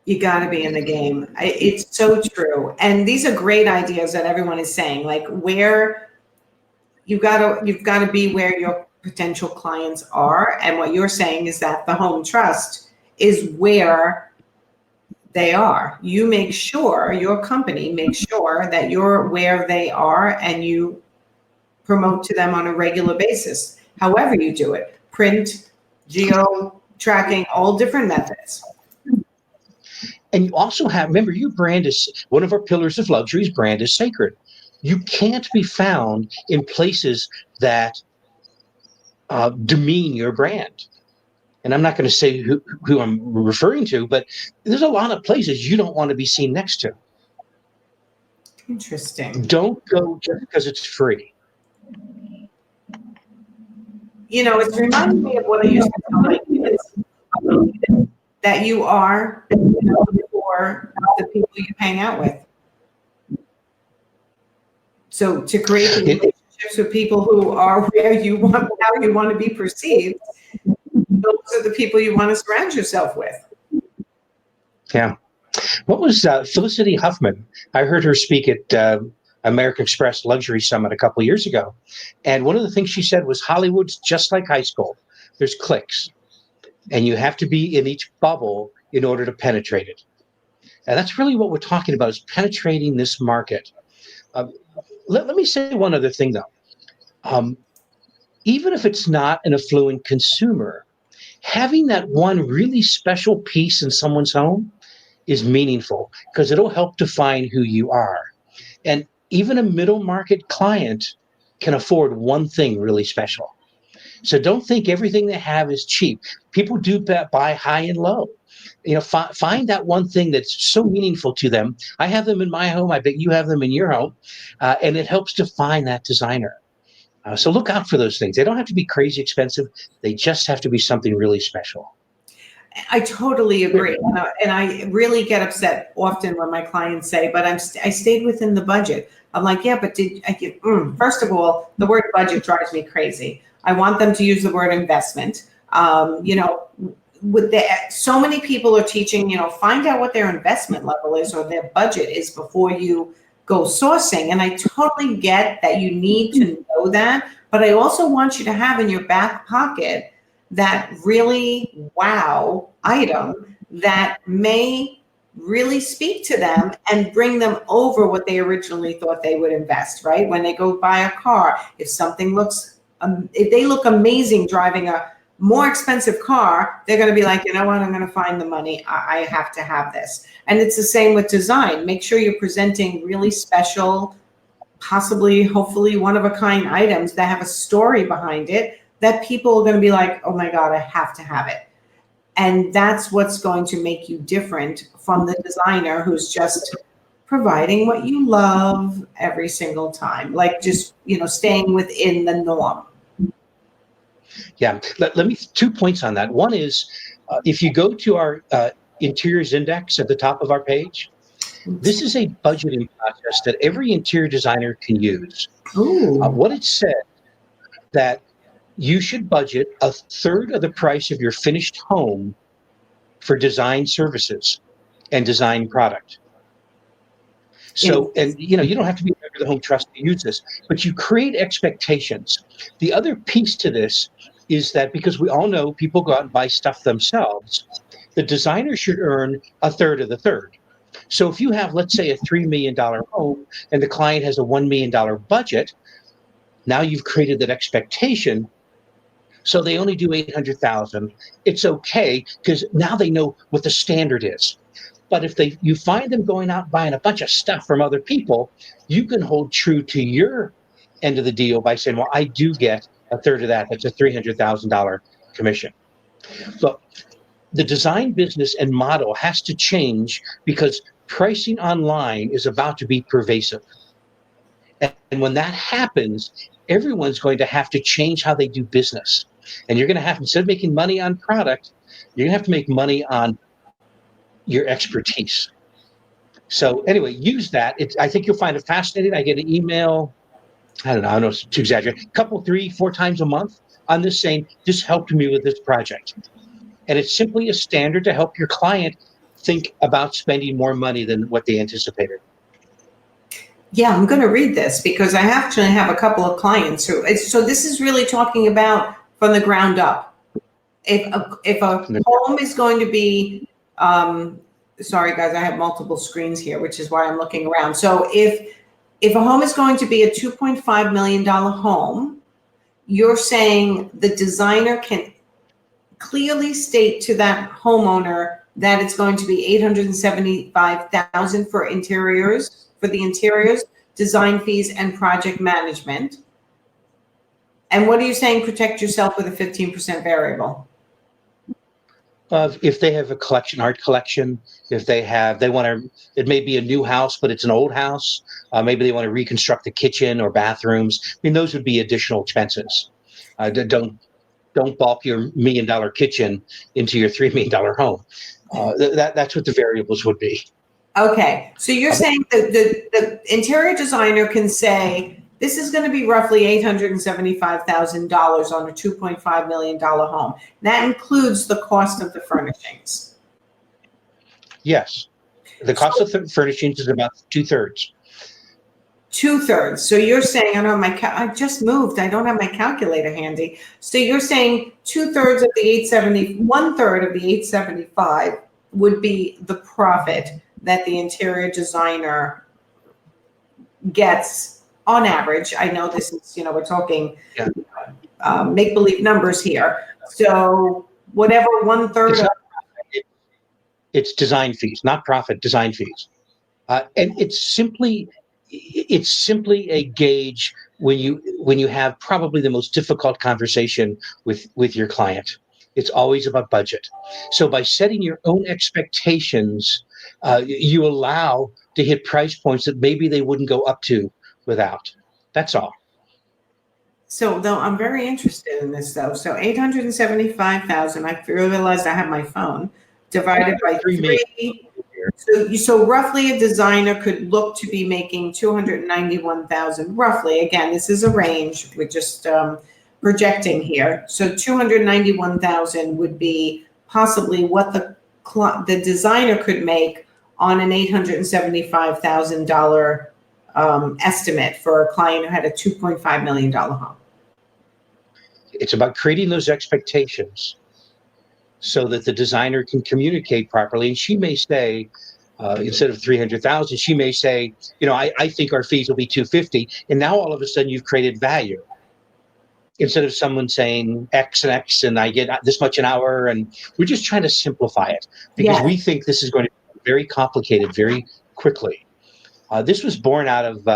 Speaker 1: You got to be in the game. It's so true. And these are great ideas that everyone is saying, like where you've got to be where your potential clients are. And what you're saying is that the home trust is where They are. You make sure, your company makes sure that you're where they are and you promote to them on a regular basis. However you do it, print, geo tracking, all different methods.
Speaker 2: And you also have, remember, your brand is one of our pillars of luxury's brand is sacred. You can't be found in places that demean your brand. And I'm not going to say who I'm referring to, but there's a lot of places you don't want to be seen next to.
Speaker 1: Interesting.
Speaker 2: Don't go just because it's free.
Speaker 1: You know, it's reminding me of what I used to tell my kids, that you are, you know, for the people you hang out with. So to create the relationships with people who are where you want, how you want to be perceived, those are the people you want to surround yourself with.
Speaker 2: Yeah. What was Felicity Huffman? I heard her speak at American Express Luxury Summit a couple of years ago. And one of the things she said was Hollywood's just like high school. There's cliques. And you have to be in each bubble in order to penetrate it. And that's really what we're talking about, is penetrating this market. Let me say one other thing, though. Even if it's not an affluent consumer, having that one really special piece in someone's home is meaningful because it'll help define who you are. And even a middle market client can afford one thing really special. So don't think everything they have is cheap. People do buy high and low. You know, find that one thing that's so meaningful to them. I have them in my home. I bet you have them in your home. And it helps define that designer. So look out for those things. They don't have to be crazy expensive. They just have to be something really special.
Speaker 1: I totally agree. And I really get upset often when my clients say, but I stayed within the budget. I'm like, yeah, but first of all, the word budget drives me crazy. I want them to use the word investment. You know, so many people are teaching, you know, find out what their investment level is or their budget is before you go sourcing. And I totally get that you need to know that, but I also want you to have in your back pocket that really wow item that may really speak to them and bring them over what they originally thought they would invest, right? When they go buy a car, if something looks, if they look amazing driving a more expensive car, they're going to be like, you know what, I'm going to find the money. I have to have this. And it's the same with design. Make sure you're presenting really special, possibly, hopefully one of a kind items that have a story behind it that people are going to be like, oh my God, I have to have it. And that's what's going to make you different from the designer who's just providing what you love every single time. Like just, you know, staying within the norm.
Speaker 2: Yeah, let me 2 points on that. One is if you go to our interiors index at the top of our page, this is a budgeting process that every interior designer can use. What it said that you should budget a third of the price of your finished home for design services and design product. So, and you know, you don't have to be a member of the Home Trust to use this, but you create expectations. The other piece to this is that because we all know people go out and buy stuff themselves, the designer should earn a third of the third. So if you have, let's say, a $3 million home and the client has a $1 million budget, now you've created that expectation. So they only do 800,000. It's okay because now they know what the standard is. But if you find them going out buying a bunch of stuff from other people, you can hold true to your end of the deal by saying, well, I do get a third of that. That's a $300,000 commission. So the design business and model has to change because pricing online is about to be pervasive. And when that happens, everyone's going to have to change how they do business. And you're going to have, instead of making money on product, you're going to have to make money on your expertise. So anyway, use that. I think you'll find it fascinating. I get an email, I don't know to exaggerate, a couple, 3, 4 times a month on this saying, this helped me with this project. And it's simply a standard to help your client think about spending more money than what they anticipated.
Speaker 1: Yeah, I'm going to read this because I actually have a couple of clients so this is really talking about from the ground up. If a home is going to be sorry guys, I have multiple screens here, which is why I'm looking around. So if a home is going to be a $2.5 million home, you're saying the designer can clearly state to that homeowner that it's going to be $875,000 for interiors, for the interiors, design fees, and project management. And what are you saying? Protect yourself with a 15% variable.
Speaker 2: If they have a collection, art collection, if they want to, it may be a new house, but it's an old house. Maybe they want to reconstruct the kitchen or bathrooms. I mean, those would be additional expenses. Don't bulk your $1 million kitchen into your $3 million home. That's what the variables would be.
Speaker 1: Okay, so you're saying that the interior designer can say, this is going to be roughly $875,000 on a $2.5 million home. That includes the cost of the furnishings.
Speaker 2: Yes. The cost of furnishings is about 2/3.
Speaker 1: 2/3. So you're saying, I don't have I just moved. I don't have my calculator handy. So you're saying 2/3 of the 870, 1/3 of the 875 would be the profit that the interior designer gets on average. I know this is, we're talking make-believe numbers here. So whatever 1/3
Speaker 2: it's design fees, not profit, design fees. And it's simply a gauge when you have probably the most difficult conversation with your client. It's always about budget. So by setting your own expectations, you allow to hit price points that maybe they wouldn't go up to without. That's all. So
Speaker 1: though I'm very interested in this though. So 875,000, I realized I have my phone, divided by 3. So roughly a designer could look to be making 291,000 roughly. Again, this is a range. We're just projecting here. So 291,000 would be possibly what the designer could make on an $875,000 estimate for a client who had a $2.5 million home.
Speaker 2: It's about creating those expectations so that the designer can communicate properly. And she may say, instead of 300,000, she may say, I think our fees will be 250. And now all of a sudden you've created value. Instead of someone saying X and X and I get this much an hour. And we're just trying to simplify it because we think this is going to be very complicated very quickly. This was born out of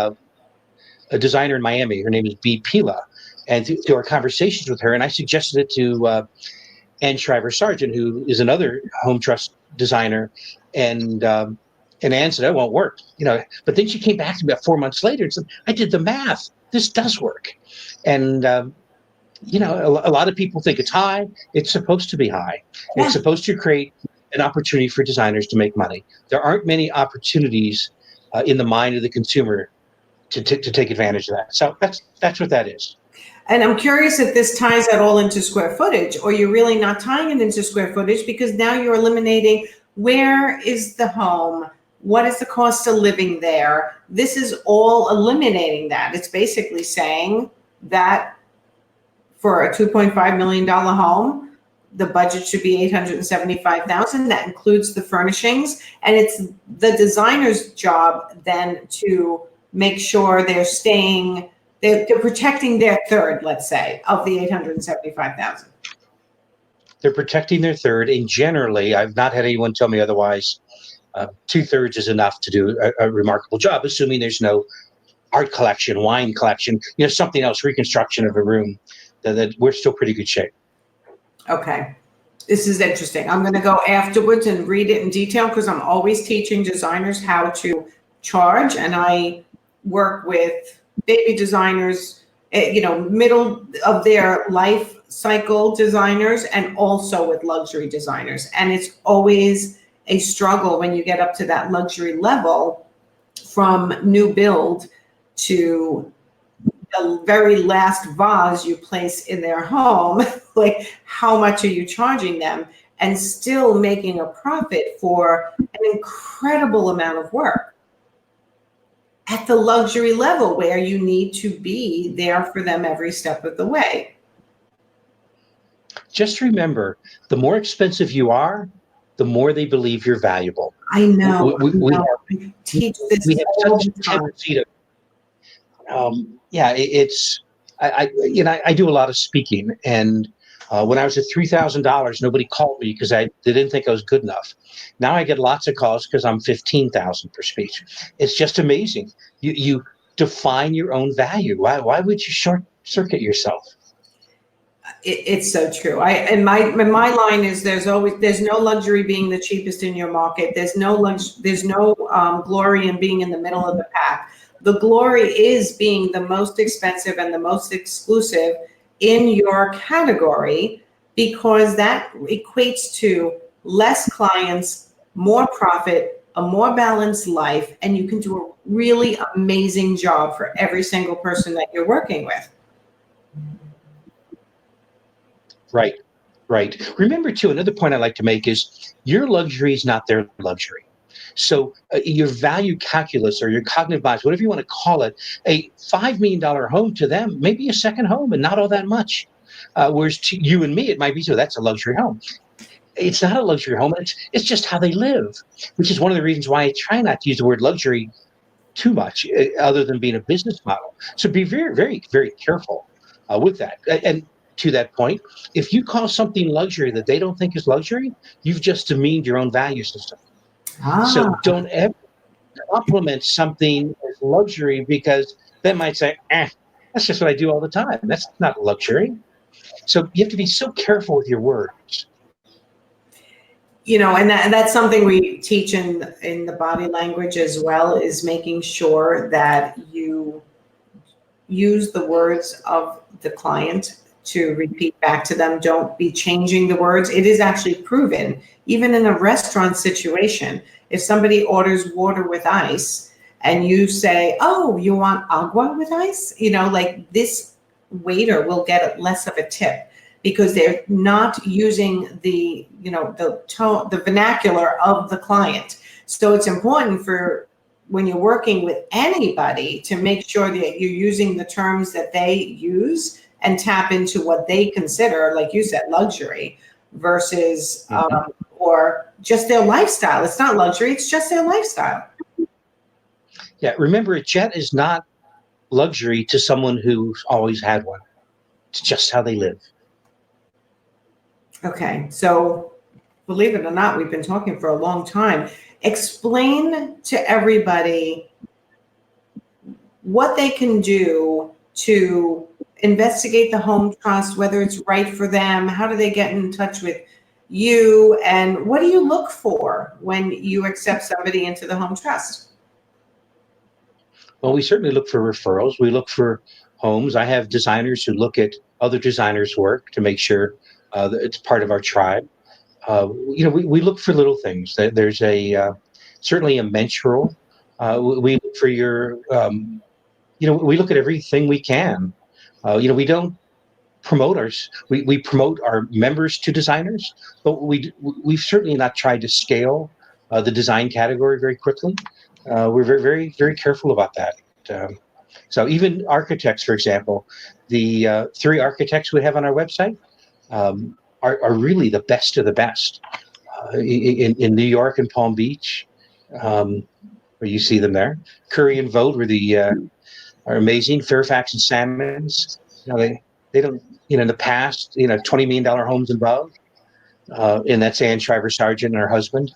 Speaker 2: a designer in Miami. Her name is B. Pila. And through our conversations with her, and I suggested it to Ann Shriver Sargent, who is another home trust designer, and Ann said, "It won't work," But then she came back to me about 4 months later and said, "I did the math. This does work." And a lot of people think it's high. It's supposed to be high. Yeah. It's supposed to create an opportunity for designers to make money. There aren't many opportunities in the mind of the consumer to take advantage of that. So that's what that is.
Speaker 1: And I'm curious if this ties at all into square footage, or you're really not tying it into square footage because now you're eliminating where is the home, what is the cost of living there. This is all eliminating that. It's basically saying that for a $2.5 million home, the budget should be $875,000. That includes the furnishings, and it's the designer's job then to make sure they're protecting their third, let's say, of the $875,000.
Speaker 2: They're protecting their third, and generally, I've not had anyone tell me otherwise. 2/3 is enough to do a remarkable job, assuming there's no art collection, wine collection, something else, reconstruction of a room. That we're still pretty good shape.
Speaker 1: Okay, this is interesting. I'm going to go afterwards and read it in detail because I'm always teaching designers how to charge, and I work with baby designers, middle of their life cycle designers, and also with luxury designers. And it's always a struggle when you get up to that luxury level, from new build to the very last vase you place in their home. Like, how much are you charging them, and still making a profit for an incredible amount of work at the luxury level where you need to be there for them every step of the way.
Speaker 2: Just remember, the more expensive you are, the more they believe you're valuable.
Speaker 1: I know.
Speaker 2: We
Speaker 1: I teach this
Speaker 2: we have
Speaker 1: all
Speaker 2: such
Speaker 1: the
Speaker 2: a
Speaker 1: time.
Speaker 2: tendency to, it's, I do a lot of speaking, and when I was at $3,000, nobody called me because they didn't think I was good enough. Now I get lots of calls because I'm 15,000 per speech. It's just amazing. You define your own value. Why would you short circuit yourself?
Speaker 1: It's so true. My line is there's no luxury being the cheapest in your market. There's no glory in being in the middle of the pack. The glory is being the most expensive and the most exclusive in your category, because that equates to less clients, more profit, a more balanced life, and you can do a really amazing job for every single person that you're working with.
Speaker 2: Right, right. Remember, too, another point I like to make is your luxury is not their luxury. So your value calculus or your cognitive bias, whatever you want to call it, a $5 million home to them may be a second home and not all that much. Whereas to you and me, it might be, so that's a luxury home. It's not a luxury home. It's just how they live, which is one of the reasons why I try not to use the word luxury too much, other than being a business model. So be very, very, very careful with that. And to that point, if you call something luxury that they don't think is luxury, you've just demeaned your own value system. So
Speaker 1: Ah.
Speaker 2: don't ever compliment something as luxury, because they might say, that's just what I do all the time. That's not luxury. So you have to be so careful with your words.
Speaker 1: And that's something we teach in the body language as well, is making sure that you use the words of the client to repeat back to them. Don't be changing the words. It is actually proven, even in a restaurant situation, if somebody orders water with ice and you say, oh, you want agua with ice? Like, this waiter will get less of a tip, because they're not using the tone, the vernacular of the client. So it's important for, when you're working with anybody, to make sure that you're using the terms that they use and tap into what they consider, like you said, luxury versus or just their lifestyle. It's not luxury, it's just their lifestyle.
Speaker 2: Yeah, remember, a jet is not luxury to someone who's always had one. It's just how they live.
Speaker 1: Okay, so believe it or not, we've been talking for a long time. Explain to everybody what they can do to investigate the home trust, whether it's right for them. How do they get in touch with you? And what do you look for when you accept somebody into the home trust?
Speaker 2: Well, we certainly look for referrals. We look for homes. I have designers who look at other designers' work to make sure that it's part of our tribe. We look for little things. There's certainly a mensural. We look for your, we look at everything we can. We don't promote we promote our members to designers, but we've certainly not tried to scale the design category very quickly. We're very, very, very careful about that. So even architects, for example, the 3 architects we have on our website are really the best of the best in New York and Palm Beach, where you see them there. Curry and Vogt are amazing. Fairfax and Salmons, they don't, in the past, $20 million homes above, and that's Ann Shriver Sargent and her husband.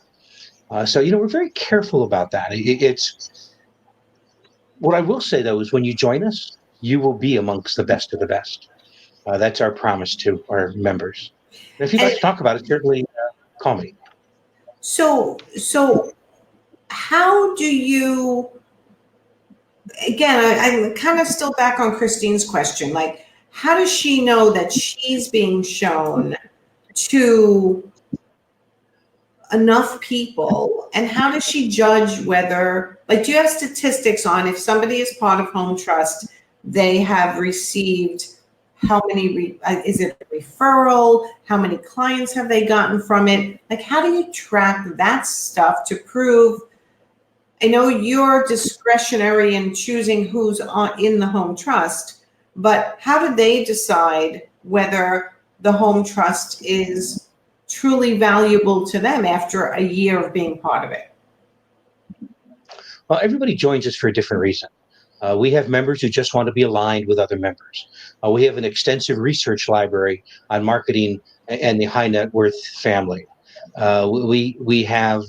Speaker 2: So we're very careful about that. It's what I will say, though, is when you join us, you will be amongst the best of the best. That's our promise to our members. And if you'd like to talk about it, certainly call me.
Speaker 1: So how do you, again, I'm kind of still back on Christine's question, like, how does she know that she's being shown to enough people, and how does she judge whether, like, do you have statistics on if somebody is part of Home Trust, they have received how many, is it a referral? How many clients have they gotten from it? Like, how do you track that stuff to prove? I know you're discretionary in choosing who's in the Home Trust, but how do they decide whether the Home Trust is truly valuable to them after a year of being part of it?
Speaker 2: Well, everybody joins us for a different reason. We have members who just want to be aligned with other members. We have an extensive research library on marketing and the high net worth family. We have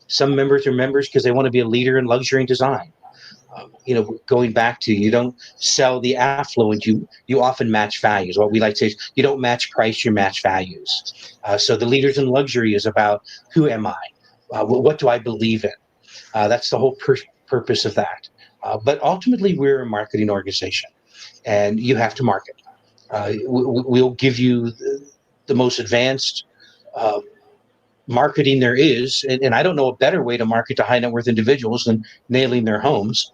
Speaker 2: some members are members because they want to be a leader in luxury and design. Going back to, you don't sell the affluent, you often match values. What we like to say is, you don't match price, you match values. So the leaders in luxury is about, who am I? What do I believe in? That's the whole purpose of that. But ultimately, we're a marketing organization, and you have to market. We'll give you the most advanced marketing there is, and I don't know a better way to market to high net worth individuals than nailing their homes,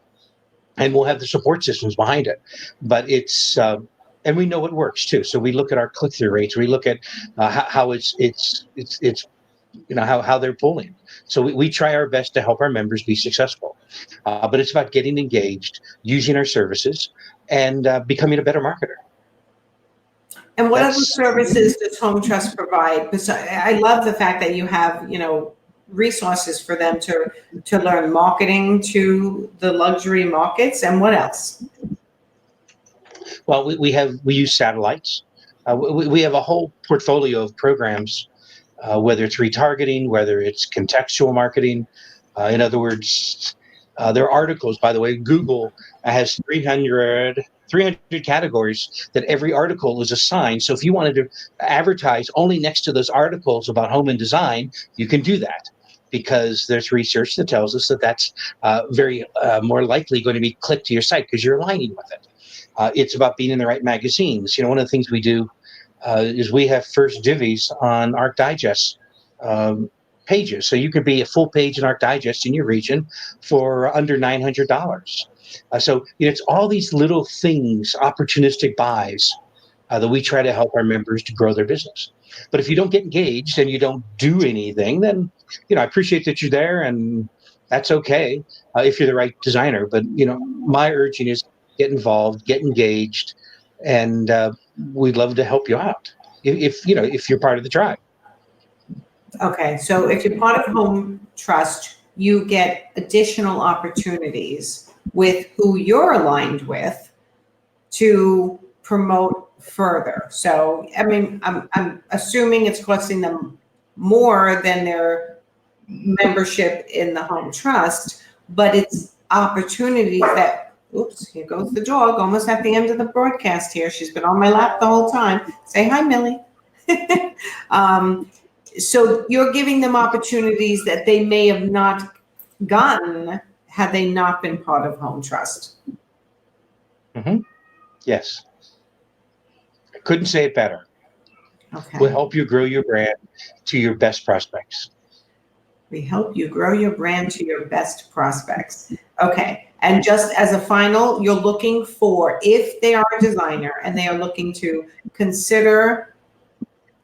Speaker 2: and we'll have the support systems behind it. But it's and we know it works too. So we look at our click-through rates. We look at how it's how they're pulling. So we try our best to help our members be successful. But it's about getting engaged, using our services, and becoming a better marketer.
Speaker 1: And what other services does Home Trust provide? I love the fact that you have, resources for them to learn marketing to the luxury markets. And what else?
Speaker 2: Well, we use satellites. We have a whole portfolio of programs, whether it's retargeting, whether it's contextual marketing. In other words, there are articles, by the way. Google has 300 categories that every article is assigned. So if you wanted to advertise only next to those articles about home and design, you can do that, because there's research that tells us that that's very more likely going to be clicked to your site because you're aligning with it. It's about being in the right magazines. One of the things we do is we have first divvies on Arc Digest pages. So you could be a full page in Arc Digest in your region for under $900. So it's all these little things, opportunistic buys, that we try to help our members to grow their business. But if you don't get engaged and you don't do anything, then I appreciate that you're there, and that's okay if you're the right designer. But my urging is, get involved, get engaged, and we'd love to help you out if you're part of the tribe.
Speaker 1: Okay, so if you're part of Home Trust, you get additional opportunities with who you're aligned with to promote further. So, I mean, I'm assuming it's costing them more than their membership in the Home Trust, but it's opportunities that, oops, here goes the dog, almost at the end of the broadcast here. She's been on my lap the whole time. Say hi, Millie. So you're giving them opportunities that they may have not gotten had they not been part of Home Trust.
Speaker 2: Mm-hmm. Yes. I couldn't say it better.
Speaker 1: Okay.
Speaker 2: We'll help you grow your brand to your best prospects.
Speaker 1: We help you grow your brand to your best prospects. Okay. And just as a final, you're looking for, if they are a designer and they are looking to consider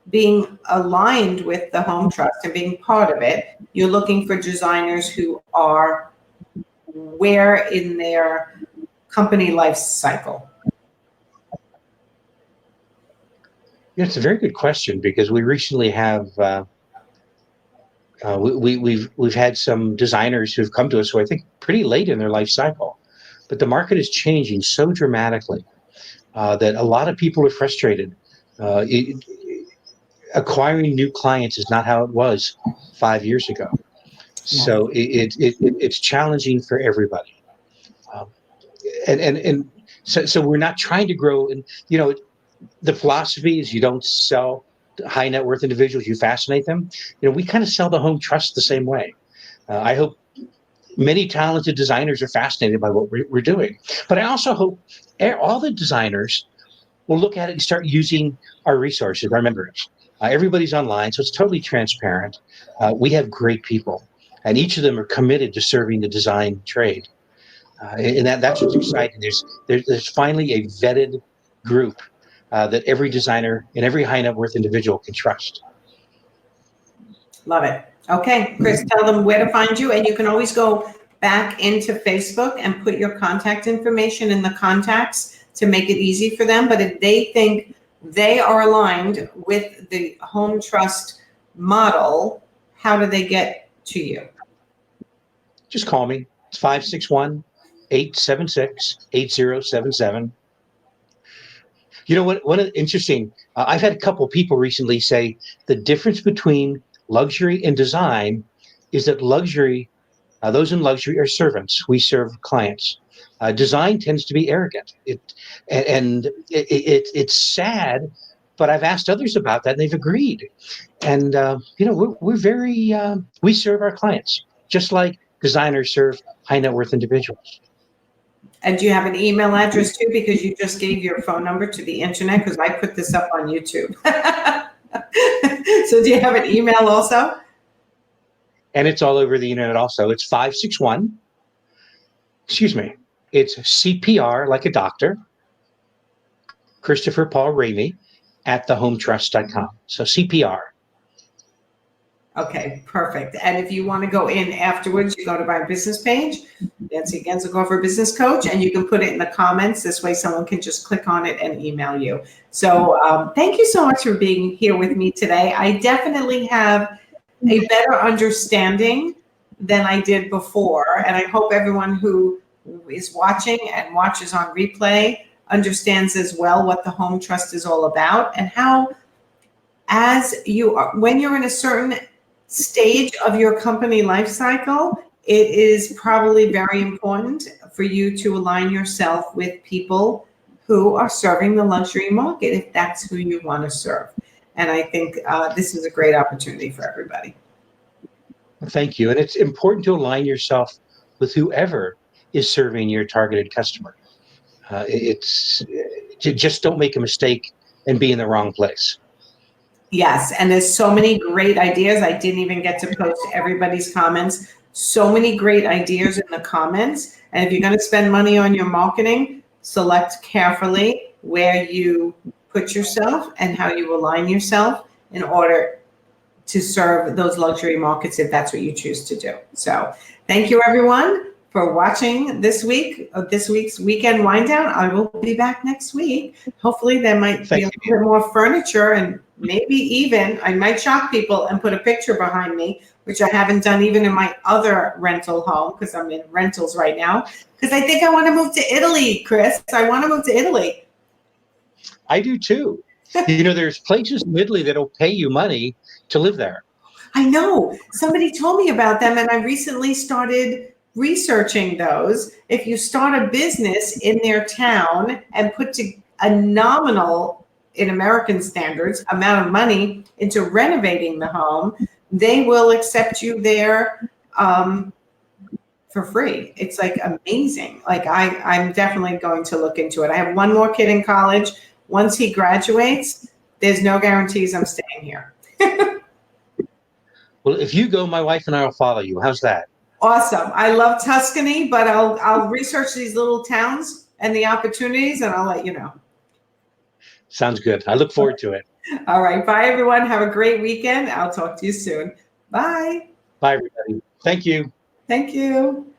Speaker 1: being aligned with the Home Trust and being part of it, you're looking for designers who are where in their company life cycle?
Speaker 2: It's a very good question, because we recently have we've had some designers who've come to us who I think pretty late in their life cycle, but the market is changing so dramatically that a lot of people are frustrated. Acquiring new clients is not how it was 5 years ago. So it's challenging for everybody. And so we're not trying to grow. And, the philosophy is, you don't sell high net worth individuals, you fascinate them. We kind of sell the Home Trust the same way. I hope many talented designers are fascinated by what we're doing. But I also hope all the designers will look at it and start using our resources, our members. Everybody's online, so it's totally transparent. We have great people, and each of them are committed to serving the design trade. And that's what's exciting. There's finally a vetted group that every designer and every high net worth individual can trust.
Speaker 1: Love it. Okay, Chris, tell them where to find you, and you can always go back into Facebook and put your contact information in the contacts to make it easy for them. But if they think they are aligned with the Home Trust model, how do they get to you?
Speaker 2: Just call me. It's 561-876-8077. You know what? One of the interesting. I've had a couple of people recently say the difference between luxury and design is that luxury, those in luxury are servants. We serve clients. Design tends to be arrogant. It's sad, but I've asked others about that, and they've agreed. And we're very we serve our clients just like designers serve high net worth individuals.
Speaker 1: And do you have an email address too? Because you just gave your phone number to the internet, because I put this up on YouTube. So do you have an email also?
Speaker 2: And it's all over the internet also. It's 561, it's CPR, like a doctor, Christopher Paul Ramey, at thehometrust.com. So CPR.
Speaker 1: Okay, perfect. And if you want to go in afterwards, you go to my business page, Nancy Genzelhofer Business Coach, and you can put it in the comments. This way someone can just click on it and email you. So thank you so much for being here with me today. I definitely have a better understanding than I did before. And I hope everyone who is watching and watches on replay understands as well what the Home Trust is all about, and how, as you are, when you're in a certain stage of your company life cycle, it is probably very important for you to align yourself with people who are serving the luxury market, if that's who you want to serve. And I think this is a great opportunity for everybody.
Speaker 2: Thank you. And it's important to align yourself with whoever is serving your targeted customer. Just don't make a mistake and be in the wrong place.
Speaker 1: Yes, and there's so many great ideas. I didn't even get to post everybody's comments. So many great ideas in the comments. And if you're going to spend money on your marketing, select carefully where you put yourself and how you align yourself in order to serve those luxury markets, if that's what you choose to do. So thank you, everyone, for watching this week's Weekend Wind Down. I will be back next week. Hopefully there might be a little bit more furniture, and maybe even I might shock people and put a picture behind me, which I haven't done even in my other rental home, because I'm in rentals right now, because I think I want to move to Italy, Chris. I want to move to Italy.
Speaker 2: I do too. There's places in Italy that'll pay you money to live there.
Speaker 1: I know. Somebody told me about them, and I recently started researching those. If you start a business in their town and put a nominal, in American standards, amount of money into renovating the home, they will accept you there for free. It's like amazing. Like I'm definitely going to look into it. I have one more kid in college. Once he graduates, there's no guarantees I'm staying here.
Speaker 2: Well, if you go, my wife and I will follow you. How's that?
Speaker 1: Awesome. I love Tuscany, but I'll research these little towns and the opportunities, and I'll let you know.
Speaker 2: Sounds good. I look forward to it.
Speaker 1: All right. Bye, everyone. Have a great weekend. I'll talk to you soon. Bye.
Speaker 2: Bye, everybody. Thank you.
Speaker 1: Thank you.